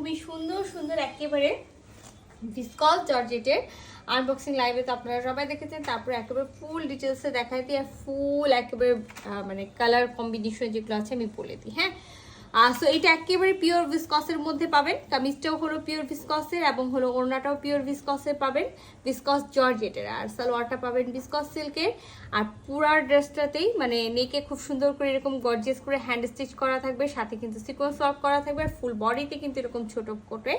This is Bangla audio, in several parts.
খুবই সুন্দর সুন্দর একেবারে ভিসকস জর্জেটের আনবক্সিং লাইভে তো আপনারা সবাই দেখেছেন। তারপরে একেবারে ফুল ডিটেলসে দেখাই দিই আর ফুল একেবারে মানে কালার কম্বিনেশন যেগুলো আছে আমি বলে দিই। হ্যাঁ, সো এটা একেবারে পিওর ভিসকসের মধ্যে পাবেন। কামিজটাও হলো পিওর ভিসকসের এবং হলো ওড়নাটাও পিওর ভিসকসের পাবেন, ভিসকস জর্জেটের। আর সালোয়ারটা পাবেন ভিসকস সিল্কের। আর পুরা ড্রেসটাতেই মানে নেকে খুব সুন্দর করে এরকম গর্জিয়াস করে হ্যান্ড স্টিচ করা থাকবে, সাথে কিন্তু সিকোয়েন্স ওয়ার্ক করা থাকবে। আর ফুল বডিতে কিন্তু এরকম ছোট করে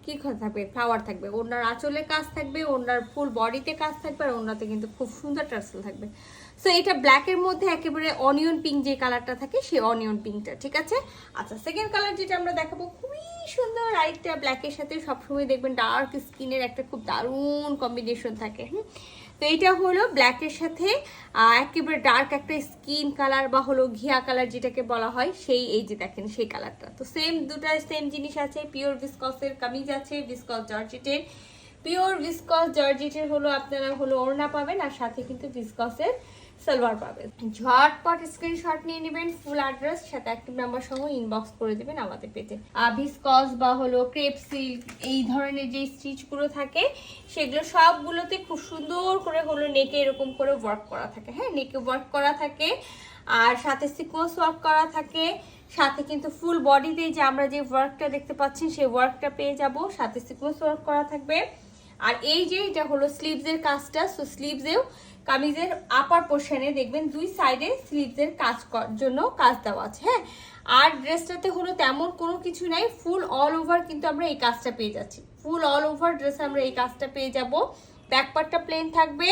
কি থাকবে, ফ্লাওয়ার থাকবে। ওড়নার আঁচলে কাজ থাকবে, ওড়নার ফুল বডিতে কাজ থাকবে, আর ওড়নাতে কিন্তু খুব সুন্দর টার্সেল থাকবে। সো এটা ব্ল্যাকের মধ্যে একেবারে অনিয়ন পিঙ্ক যে কালারটা থাকে সেই অনিয়ন পিঙ্কটা, ঠিক আছে। আচ্ছা, সেকেন্ড কালার যেটা আমরা দেখাবো খুবই সুন্দর, আরেকটা ব্ল্যাকের সাথে সবসময় দেখবেন ডার্ক স্কিনের একটা খুব দারুণ কম্বিনেশন থাকে। তো এটা হলো ব্ল্যাকের সাথে একেবারে ডার্ক একটা স্কিন কালার বা হলো ঘিয়া কালার যেটাকে বলা হয়, সেই এই যে দেখেন সেই কালারটা। তো সেম দুটা সেম জিনিস আছে, পিওর ভিসকসের কামিজ আছে, ভিসকস জর্জেটের। পিওর ভিসকস জর্জেটের হলো আপনারা হলো ওড়না পাবেন, আর সাথে কিন্তু ভিসকসের সালোয়ার পাবেন। ঝটপট স্ক্রিনশট নিয়ে নেবেন, ফুল অ্যাড্রেস সাথে অ্যাক্টিভ নাম্বার সহ ইনবক্স করে দেবেন আমাদের পেজে। ভিসকস বা হলো ক্রেপ সিল্ক এই ধরনের যে স্টিচগুলো থাকে সেগুলো সবগুলোতে খুব সুন্দর করে হলো নেকে এরকম করে ওয়ার্ক করা থাকে। হ্যাঁ, নেকে ওয়ার্ক করা থাকে, আর সাথে সিকোয়েন্স ওয়ার্ক করা থাকে, সাথে কিন্তু ফুল বডিতে যে আমরা যে ওয়ার্কটা দেখতে পাচ্ছি সেই ওয়ার্কটা পেয়ে যাব, সাথে সিকোয়েন্স ওয়ার্ক করা থাকবে। আর এই যে এটা হলো স্লিভসের কাজটা, সো স্লিভসেও কামিজের আপার পোর্শনে দেখবেন দুই সাইডে স্লিভসের কাজ জন্য কাজ দেওয়া আছে। হ্যাঁ, আর ড্রেসটাতে হলো তেমন কোনো কিছু নাই, ফুল অল ওভার কিন্তু আমরা এই কাজটা পেয়ে যাচ্ছি। ফুল অল ওভার ড্রেসে আমরা এই কাজটা পেয়ে যাব। ব্যাক পার্টটা প্লেন থাকবে,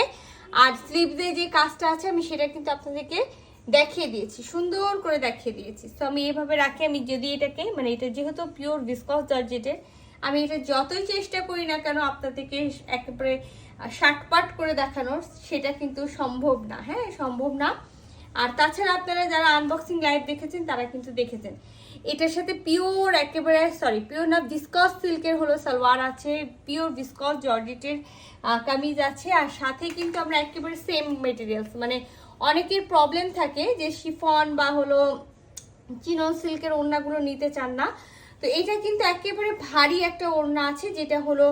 আর স্লিভসে যে কাজটা আছে আমি সেটা কিন্তু আপনাদেরকে দেখিয়ে দিয়েছি, সুন্দর করে দেখিয়ে দিয়েছি। তো আমি এইভাবে রাখি, আমি যদি এটাকে মানে এটা যেহেতু পিওর ভিসকস জর্জেটের, আমি এটা যতই চেষ্টা করি না কেন আপনাদেরকে একেবারে শার্টপাট করে দেখানোর, সেটা কিন্তু সম্ভব না। হ্যাঁ, সম্ভব না। আর তাছাড়া আপনারা যারা আনবক্সিং লাইভ দেখেছেন তারা কিন্তু দেখেছেন এটার সাথে পিওর একেবারে পিওর না ভিসকস সিল্কের হলো সালোয়ার আছে, পিওর ভিসকস জর্জেটের কামিজ আছে, আর সাথে কিন্তু আমরা একেবারে সেম মেটেরিয়ালস, মানে অনেকের প্রবলেম থাকে যে শিফন বা হলো চিনন সিল্কের ওড়নাগুলো নিতে চান না, তো এটা কিন্তু একেবারে ভারী একটা ওড়না আছে, যেটা হলো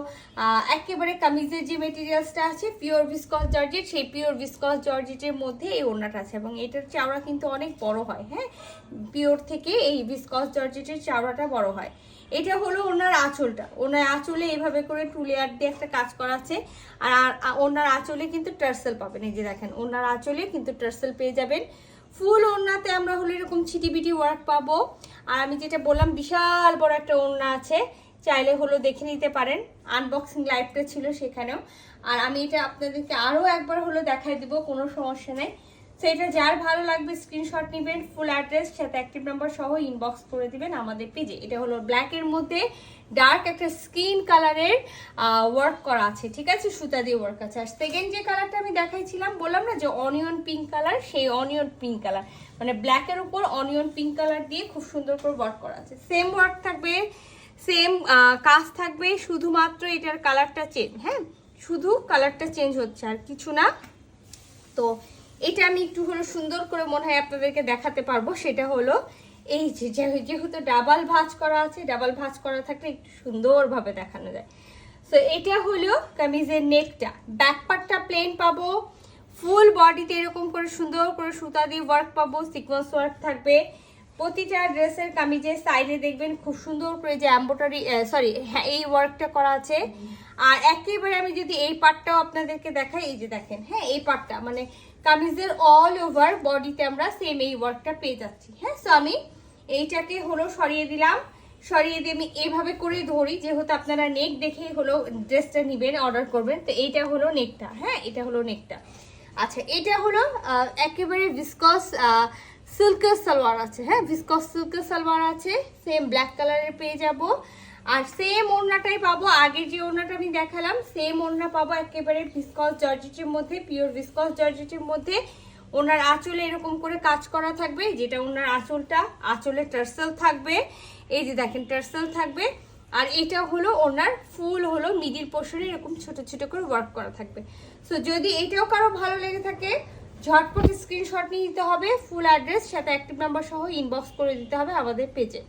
একেবারে কামিজের যে মেটেরিয়ালসটা আছে পিওর ভিসকস জর্জেট, সেই পিওর ভিসকস জর্জেটের মধ্যে এই ওড়নাটা আছে, এবং এটার চাওড়া কিন্তু অনেক বড় হয়। হ্যাঁ, পিওর থেকে এই ভিসকস জর্জেটের চাওড়াটা বড় হয়। এটা হলো ওনার আঁচলটা, ওনার আঁচলে এইভাবে করে টুলেয়ার দিয়ে একটা কাজ করা আছে, আর ওনার আঁচলে কিন্তু টার্সেল পাবেন। এই যে দেখেন ওনার আঁচলে কিন্তু টার্সেল পেয়ে যাবেন। ফুল ওড়নাতে আমরা হলো এরকম ছিটিবিটি ওয়ার্ক পাবো। আর আমি যেটা বললাম বিশাল বড় একটা ওড়না আছে, চাইলে হলো দেখে নিতে পারেন, আনবক্সিং লাইভটা ছিল সেখানেও। আর আমি এটা আপনাদেরকে আরও একবার হলো দেখাই দিব, কোনো সমস্যা নেই। সেটা যার ভালো লাগবে স্ক্রিনশট নেবেন, ফুল অ্যাড্রেস সাথে অ্যাক্টিভ নাম্বার সহ ইনবক্স করে দিবেন আমাদের পেজে। এটা হলো ব্ল্যাকের মধ্যে ডার্ক একটা স্কিন কালারের ওয়ার্ক করা আছে, ঠিক আছে, সুতা দিয়ে ওয়ার্ক আছে। আর সেকেন্ড যে কালারটা আমি দেখাইছিলাম, বললাম না যে অনিয়ন পিঙ্ক কালার, সেই অনিয়ন পিঙ্ক কালার মানে ব্ল্যাকের উপর অনিয়ন পিঙ্ক কালার দিয়ে খুব সুন্দর করে ওয়ার্ক করা আছে। সেম ওয়ার্ক থাকবে, সেম কাজ থাকবে, শুধুমাত্র এটার কালারটা চেঞ্জ। হ্যাঁ, শুধু কালারটা চেঞ্জ হচ্ছে আর কিছু না। তো এটা আমি একটু হলো সুন্দর করে মনে হয় আপনাদেরকে দেখাতে পারবো, সেটা হলো এই যে যেহেতু ডাবল ভাঁজ করা আছে, ডাবল ভাঁজ করা থাকলে একটু সুন্দরভাবে দেখানো যায়। সো এটা হলো কামিজের নেকটা, ব্যাক পার্টটা প্লেন পাবো, ফুল বডিতে এরকম করে সুন্দর করে সুতা দিয়ে ওয়ার্ক পাবো, সিকোয়েন্স ওয়ার্ক থাকবে। প্রতিটা ড্রেসের কামিজের সাইডে দেখবেন খুব সুন্দর করে যে এমব্রয়ডারি হ্যাঁ এই ওয়ার্কটা করা আছে। আর একেবারে আমি যদি এই পার্টটাও আপনাদেরকে দেখাই, এই যে দেখেন, হ্যাঁ এই পার্টটা মানে কামিজের অল ওভার বডিতে আমরা সেম এই ওয়ার্কটা পেয়ে যাচ্ছি। হ্যাঁ, সো আমি এইটাকে হলো সরিয়ে দিলাম, সরিয়ে দিয়ে আমি এইভাবে করে ধরি, যেহেতু আপনারা নেক দেখেই হলো ড্রেসটা নেবেন, অর্ডার করবেন। তো এইটা হলো নেকটা। হ্যাঁ, এটা হলো নেকটা। আচ্ছা, এটা হলো একেবারে ভিসকস সিল্কের সালোয়ার আছে। হ্যাঁ, ভিসকস সিল্কের সালোয়ার আছে, সেম ব্ল্যাক কালারের পেয়ে যাব। আর সেম ওড়নাটাই পাবো, আগে যে ওড়নাটা আমি দেখালাম সেম ওড়না পাবো একেবারে ভিসকস জর্জেটের মধ্যে, পিওর ভিসকস জর্জেটের মধ্যে। ওনার আঁচলে এরকম করে কাজ করা থাকবে, যেটা ওনার আঁচলটা, আঁচলে টার্সেল থাকবে, এই যে দেখেন টার্সেল থাকবে। আর এটা হলো ওনার ফুল হলো মিডিল পোর্শনে এরকম ছোট ছোট করে ওয়ার্ক করা থাকবে। সো যদি এটাও কারো ভালো লেগে থাকে ঝটপট স্ক্রিনশট নিয়ে নিতে হবে, ফুল অ্যাড্রেস সাথে অ্যাক্টিভ নাম্বার সহ ইনবক্স করে দিতে হবে আমাদের পেজে।